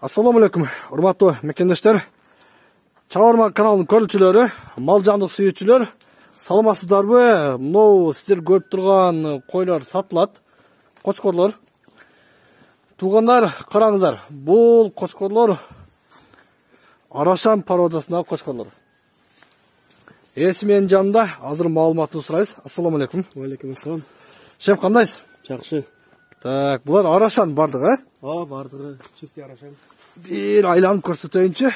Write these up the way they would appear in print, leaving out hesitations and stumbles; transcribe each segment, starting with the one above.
Assalamu alaikum, урматтуу мекендештер. Чабарман каналынын көрүүчүлөрү, мал жандык сүйүүчүлөр, саламатсыздарбы? Мынау сиздер көрүп турган койлор сатылат, кочкорлор. Туугандар, караңыздар. Бул кочкорлор Арашан породасындагы кочкорлор. Эси менин жанымда азыр маалыматты сурайбыз. Ассаламу алейкум. Алейкум ассалам. Шеф, кандайсыз? Жакшы. Так, булар Арашан бардыгы, Бардыгы, чисти Арашан. Бир айланып көрсөтөйүнчү.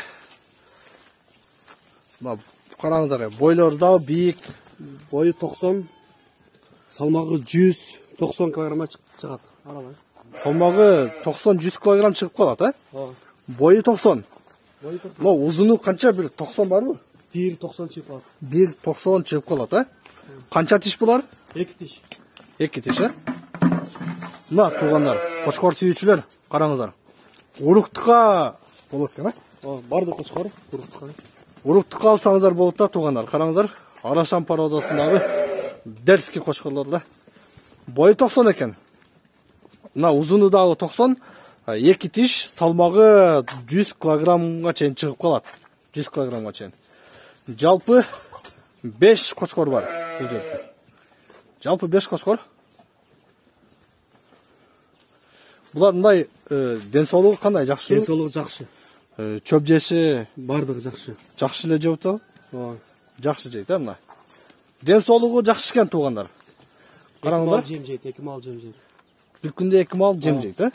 Мына караңыздар, бойлору да бийик. Бою 90, салмагы 190 килограмма чыгат. Аралай. Салмагы 90-100 килограмм чыгып калат, а? Бою 90. Мына узуну канча? Бир 90 барбы? 190 чыгып калат. 190 чыгып калат, а? Канча тиш булар? 2 тиш. 2 тиш, а? Мына туугандар, кочкор сүйүүчүлөр, караңыздар. Уруктукка болот экен, а? Барды кочкор, уруктукка. Уруктукка алсаңыздар болот да, туугандар. Караңыздар, Арашан породасындагы дерски кочкорлор да. Бою 90 экен. Мына узуну дагы 90, 2 тиш, салмагы 100 килограммга чейин чыгып калат. 100 килограммга чейин. Жалпы 5 кочкор бар бул жерде. Жалпы 5 кочкор. Булар мындай ден соолугу кандай? Жакшы? Ден соолугу жакшы. Чөп жеши Бардыгы жакшы. жакшы эле жеп атабы? Жакшы жейт, мына. Ден соолугу жакшы экен, туугандар. Караңыздар. Жем жейт, 2 мал жем жейт. Бир күндө 2 мал жем жейт, а?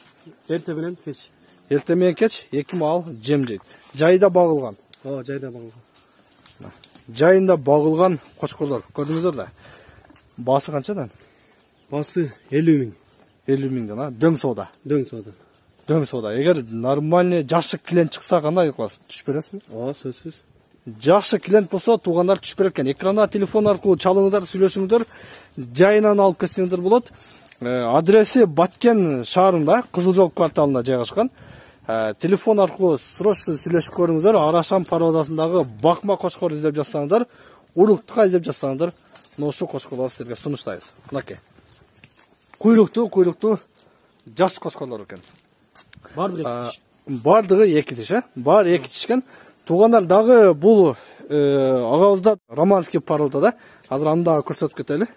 Эрте менен кеч. Эрте менен кеч 2 мал жем жейт. Жайда багылган. Жайда багылган. Жайында багылган кочкорлор. Көрдүңүздөр да. Баасы канчадан? Басы 50 миң. 50 миңден, а? Дөң соода. Дөң соода. Дөң соода. Эгер нормальный жакшы клиент чыкса кандай кыласыз? Түшүп бересизби? Сөзсүз. Жакшы клиент болсо туугандар түшүп берет экен. Экранга телефон аркылуу чалыңыздар, сүйлөшүңүздөр. Жайынан алып келсеңиздер болот. Адреси Баткен шаарында, Кызыл жол кварталында жайгашкан. Телефон аркылуу срочно сүйлөшүп көрүңүздөр. Арашан породасындагы бакма кочкор издеп жатсаңыздар, уруктукка издеп жатсаңыздар, мына ушул кочкорлорду силерге сунуштайбыз. Мынакей. Куйруктуу жас кочкорлор экен. Бардыгы 2 тиш, а? Баары 2 тиш экен. Туугандар, дагы бул агабызда романский порода да. Азыр аны дагы көрсөтүп кетели.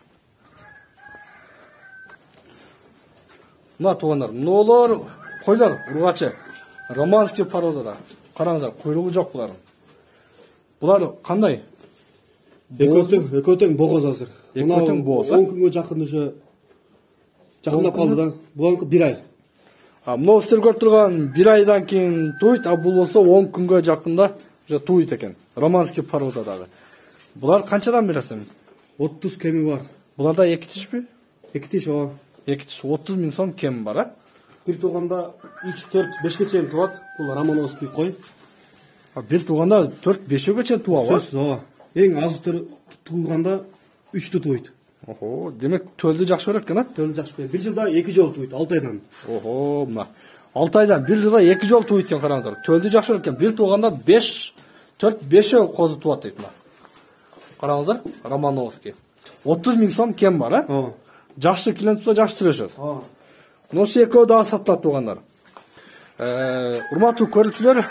Мына туугандар, мыналар койлор ургачы. Романский породада. Караңыздар, куйругу жок булардын. Булар кандай? Экөөтөң богоз азыр. Экөөтөң богоз. 10 күнгө жакын уже жакындап калды да. Буларкы 1 ай. Мына сиздер көрүп турган 1 айдан кийин туйт, а бул болсо 10 күнгө жакында уже туйт экен. Романский породадагы. Булар канчадан бересиң? 30 кеми бар. Буларда 2 тишпи? 2 тиш, 2 тиш 30 миң сом кем бар, а? Бир тууганда 3-4-5ке чейин туат. Бул Романовский кой. Бир тууганда 4-5ге чейин туабы? Сөзсүз, эң аз тууганда 3тү туйт. Демек төлдү жакшы берет экен, а? Төлдү жакшы берет. Бир жылда 2 жолу туйт, 6 айдан. Мына 6 айдан бир жылда 2 жол туйт экен, караңыздар. Төлдү жакшы берет экен. Бир тууганда 4-5 козу туат дейт мына. Караңыздар, Романовский. 30 миң сом кем бар, а? Жакшы клиент болсо жакшы сүйлөшөбүз. Ношу экөө дагы сатылат, туугандар. Урматтуу көрүүчүлөр,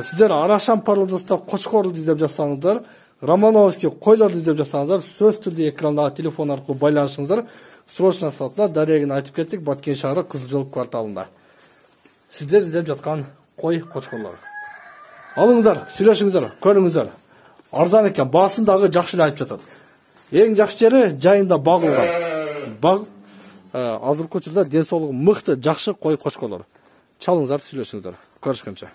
сиздер Арашан породасында кочкорду издеп жатсаңыздар, Романовский койлорду издеп жатсаңыздар, сөз түрдө экрандагы телефон аркылуу байланышыңыздар. Срочно сатылат. Дарегин айтып кеттик, Баткен шаары, Кызыл жол кварталында. Сиздер издеп жаткан кой кочкорлор. Алыңыздар, сүйлөшүңүздөр, көрүңүздөр. Арзан экен, баасын дагы жакшы эле айтып жатат. Эң жакшы жери жайында багылган. Багып, азыркы учурда ден соолугу мыкты, жакшы кой кочкорлор. Чалыңыздар, сүйлөшүңүздөр. Көрүшкөнчө.